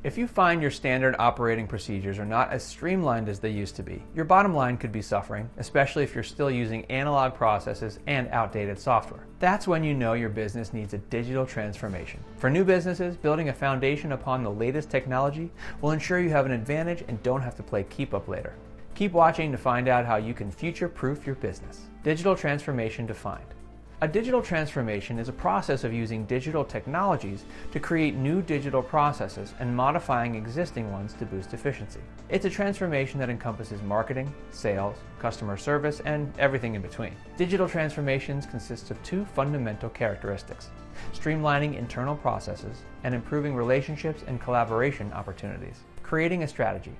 If you find your standard operating procedures are not as streamlined as they used to be, your bottom line could be suffering, especially if you're still using analog processes and outdated software. That's when you know your business needs a digital transformation. For new businesses, building a foundation upon the latest technology will ensure you have an advantage and don't have to play keep up later. Keep watching to find out how you can future-proof your business. Digital transformation defined. A digital transformation is a process of using digital technologies to create new digital processes and modifying existing ones to boost efficiency. It's a transformation that encompasses marketing, sales, customer service, and everything in between. Digital transformations consist of two fundamental characteristics: streamlining internal processes and improving relationships and collaboration opportunities. Creating a strategy.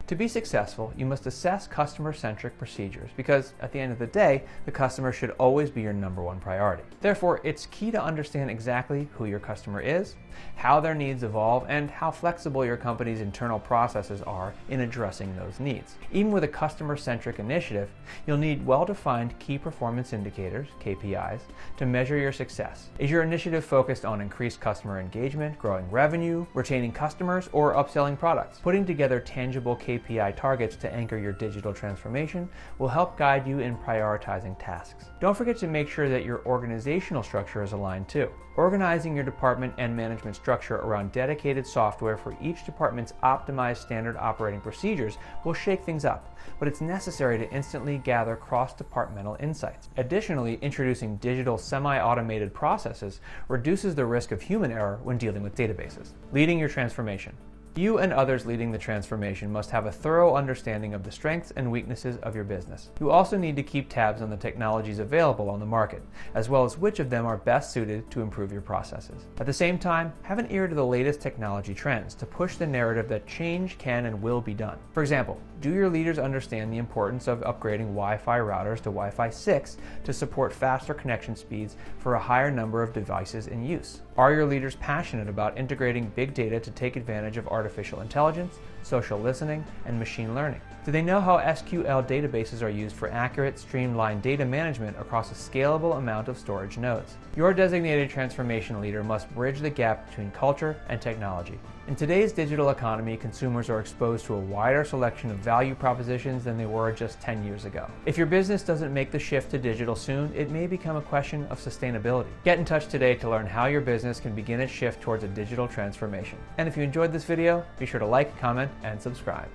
To be successful, you must assess customer-centric procedures because, at the end of the day, the customer should always be your number one priority. Therefore, it's key to understand exactly who your customer is, how their needs evolve, and how flexible your company's internal processes are in addressing those needs. Even with a customer-centric initiative, you'll need well-defined key performance indicators, KPIs, to measure your success. Is your initiative focused on increased customer engagement, growing revenue, retaining customers, or upselling products? Putting together tangible KPI targets to anchor your digital transformation will help guide you in prioritizing tasks. Don't forget to make sure that your organizational structure is aligned too. Organizing your department and management structure around dedicated software for each department's optimized standard operating procedures will shake things up, but it's necessary to instantly gather cross-departmental insights. Additionally, introducing digital semi-automated processes reduces the risk of human error when dealing with databases. Leading your transformation. You and others leading the transformation must have a thorough understanding of the strengths and weaknesses of your business. You also need to keep tabs on the technologies available on the market, as well as which of them are best suited to improve your processes. At the same time, have an ear to the latest technology trends to push the narrative that change can and will be done. For example, do your leaders understand the importance of upgrading Wi-Fi routers to Wi-Fi 6 to support faster connection speeds for a higher number of devices in use? Are your leaders passionate about integrating big data to take advantage of artificial intelligence, social listening, and machine learning? Do they know how SQL databases are used for accurate, streamlined data management across a scalable amount of storage nodes? Your designated transformation leader must bridge the gap between culture and technology. In today's digital economy, consumers are exposed to a wider selection of value propositions than they were just 10 years ago. If your business doesn't make the shift to digital soon, it may become a question of sustainability. Get in touch today to learn how your business can begin its shift towards a digital transformation. And if you enjoyed this video, be sure to like, comment, and subscribe.